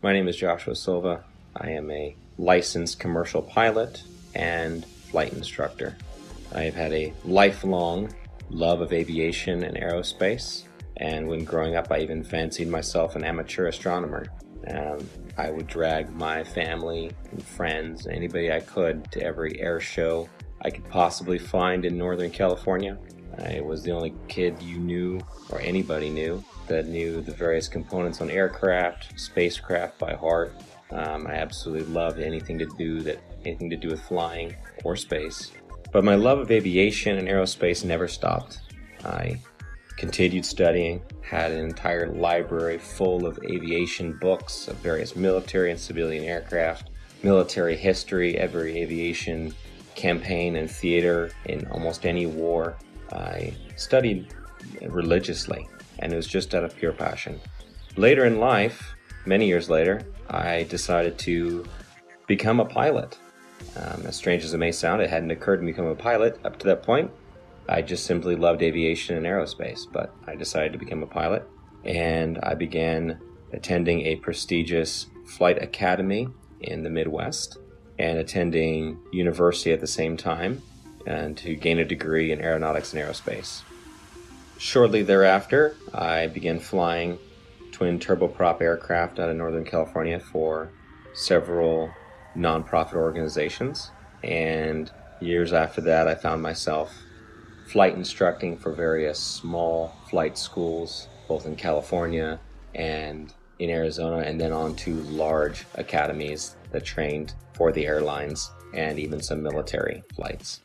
My name is Joshua Silva. I am a licensed commercial pilot and flight instructor. I have had a lifelong love of aviation and aerospace, and when growing up I even fancied myself an amateur astronomer. I would drag my family and friends, anybody I could, to every air show I could possibly find in Northern California. I was the only kid you knew, or anybody knew, that knew the various components on aircraft, spacecraft by heart. I absolutely loved anything to do with flying or space. But my love of aviation and aerospace never stopped. I continued studying, had an entire library full of aviation books of various military and civilian aircraft, military history, every aviation campaign and theater in almost any war. I studied religiously, and it was just out of pure passion. Later in life, many years later, I decided to become a pilot. As strange as it may sound, it hadn't occurred to me to become a pilot up to that point. I just simply loved aviation and aerospace, but I decided to become a pilot, and I began attending a prestigious flight academy in the Midwest and attending university at the same time, and to gain a degree in aeronautics and aerospace. Shortly thereafter, I began flying twin turboprop aircraft out of Northern California for several nonprofit organizations, and years after that I found myself flight instructing for various small flight schools, both in California and in Arizona, and then on to large academies that trained for the airlines and even some military flights.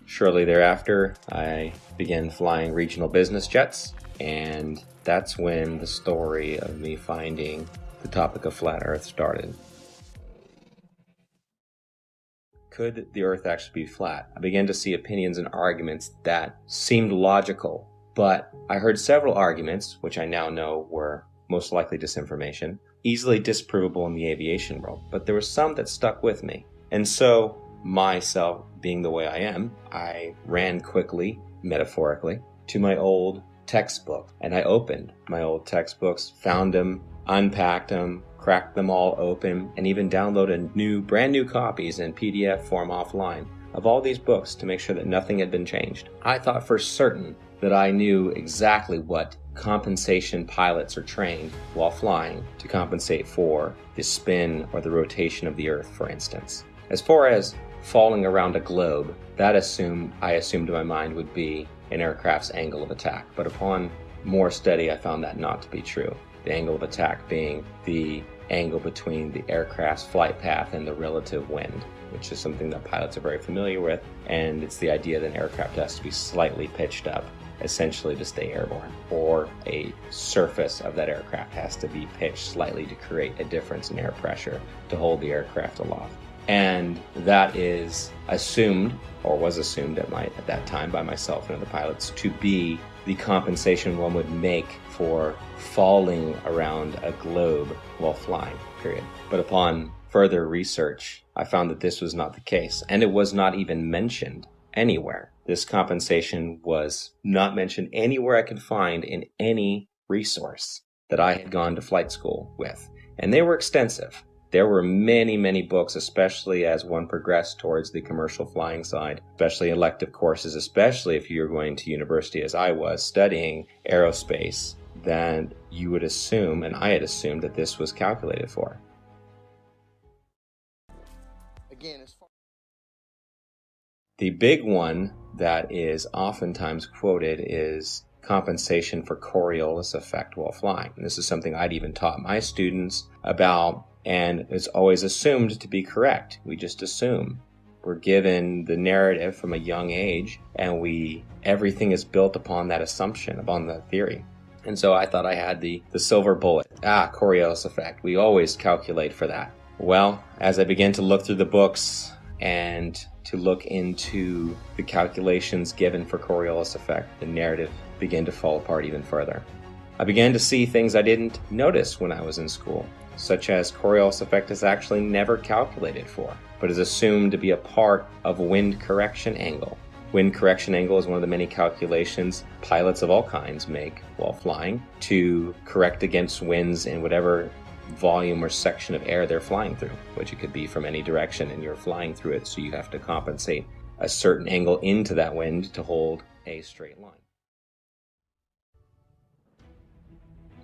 Shortly thereafter, I began flying regional business jets, and that's when the story of me finding the topic of flat Earth started. Could the Earth actually be flat? I began to see opinions and arguments that seemed logical, but I heard several arguments, which I now know were most likely disinformation, easily disprovable in the aviation world, but there were some that stuck with me. And so, myself being the way I am, I ran quickly, metaphorically, to my old textbook, and I opened my old textbooks, found them, unpacked them, cracked them all open, and even downloaded brand new copies in PDF form offline of all these books to make sure that nothing had been changed. I thought for certain that I knew exactly what compensation pilots are trained while flying to compensate for the spin or the rotation of the Earth, for instance. As far as falling around a globe, I assumed in my mind would be an aircraft's angle of attack, but upon more study I found that not to be true. The angle of attack being the angle between the aircraft's flight path and the relative wind, which is something that pilots are very familiar with, and it's the idea that an aircraft has to be slightly pitched up, essentially to stay airborne, or a surface of that aircraft has to be pitched slightly to create a difference in air pressure to hold the aircraft aloft. And that is assumed, or was assumed at that time by myself and other pilots, to be the compensation one would make for falling around a globe while flying, period. But upon further research, I found that this was not the case, and it was not even mentioned anywhere. This compensation was not mentioned anywhere I could find in any resource that I had gone to flight school with, and they were extensive. There were many, many books, especially as one progressed towards the commercial flying side, especially elective courses, especially if you're going to university as I was studying aerospace, that you would assume, and I had assumed, that this was calculated for. The big one that is oftentimes quoted is compensation for Coriolis effect while flying. And this is something I'd even taught my students about, and it's always assumed to be correct. We just assume. We're given the narrative from a young age, and everything is built upon that assumption, upon that theory. And so I thought I had the silver bullet. Coriolis effect. We always calculate for that. Well, as I began to look through the books and to look into the calculations given for Coriolis effect, the narrative began to fall apart even further. I began to see things I didn't notice when I was in school, such as Coriolis effect is actually never calculated for, but is assumed to be a part of wind correction angle. Wind correction angle is one of the many calculations pilots of all kinds make while flying to correct against winds in whatever volume or section of air they're flying through, which it could be from any direction, and you're flying through it, so you have to compensate a certain angle into that wind to hold a straight line.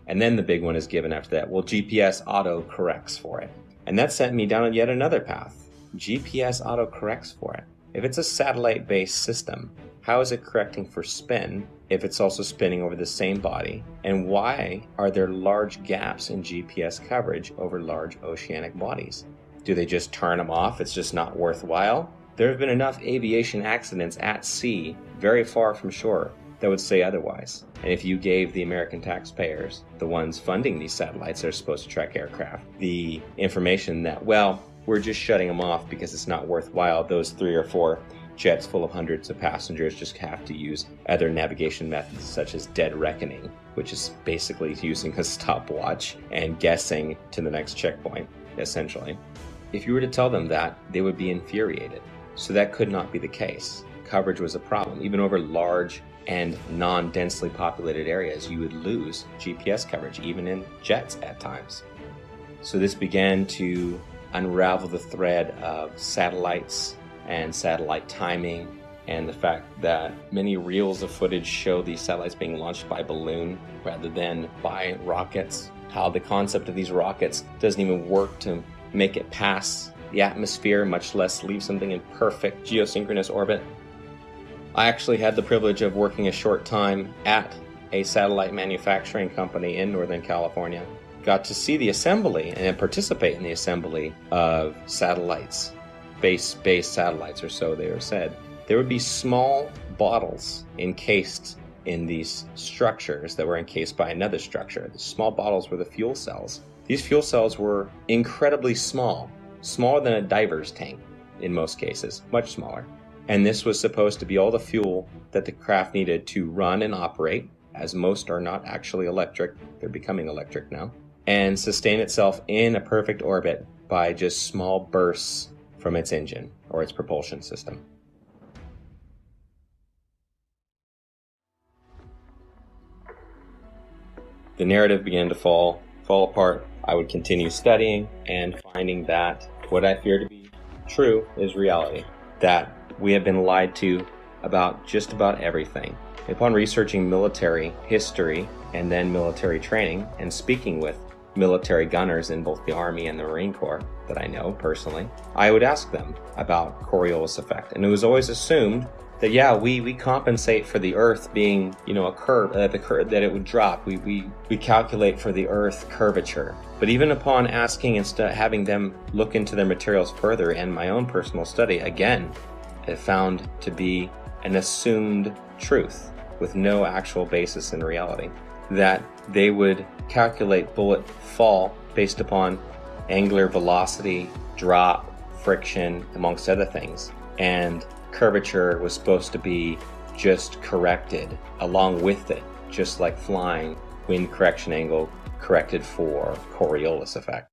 And then the big one is given after that. Well, GPS auto corrects for it. And that sent me down yet another path. GPS auto corrects for it. If it's a satellite-based system, how is it correcting for spin if it's also spinning over the same body? And why are there large gaps in GPS coverage over large oceanic bodies? Do they just turn them off? It's just not worthwhile? There have been enough aviation accidents at sea, very far from shore, that would say otherwise. And if you gave the American taxpayers, the ones funding these satellites that are supposed to track aircraft, the information that, well, we're just shutting them off because it's not worthwhile, those 3 or 4 jets full of hundreds of passengers just have to use other navigation methods such as dead reckoning, which is basically using a stopwatch and guessing to the next checkpoint, essentially. If you were to tell them that, they would be infuriated. So that could not be the case. Coverage was a problem. Even over large and non-densely populated areas, you would lose GPS coverage, even in jets at times. So this began to unravel the thread of satellites and satellite timing, and the fact that many reels of footage show these satellites being launched by balloon rather than by rockets. How the concept of these rockets doesn't even work to make it past the atmosphere, much less leave something in perfect geosynchronous orbit. I actually had the privilege of working a short time at a satellite manufacturing company in Northern California. Got to see the assembly and participate in the assembly of satellites, space-based satellites, or so they were said. There would be small bottles encased in these structures that were encased by another structure. The small bottles were the fuel cells. These fuel cells were incredibly small, smaller than a diver's tank in most cases, much smaller. And this was supposed to be all the fuel that the craft needed to run and operate, as most are not actually electric, they're becoming electric now, and sustain itself in a perfect orbit by just small bursts from its engine or its propulsion system. The narrative began to fall apart. I would continue studying and finding that what I fear to be true is reality, that we have been lied to about just about everything. Upon researching military history and then military training and speaking with military gunners in both the Army and the Marine Corps that I know personally, I would ask them about Coriolis effect. And it was always assumed that, yeah, we compensate for the Earth being, a curve, that it would drop. We calculate for the Earth curvature. But even upon asking and having them look into their materials further and my own personal study, again, it found to be an assumed truth with no actual basis in reality, that they would calculate bullet fall based upon angular velocity, drop, friction, amongst other things. And curvature was supposed to be just corrected along with it, just like flying, wind correction angle corrected for Coriolis effect.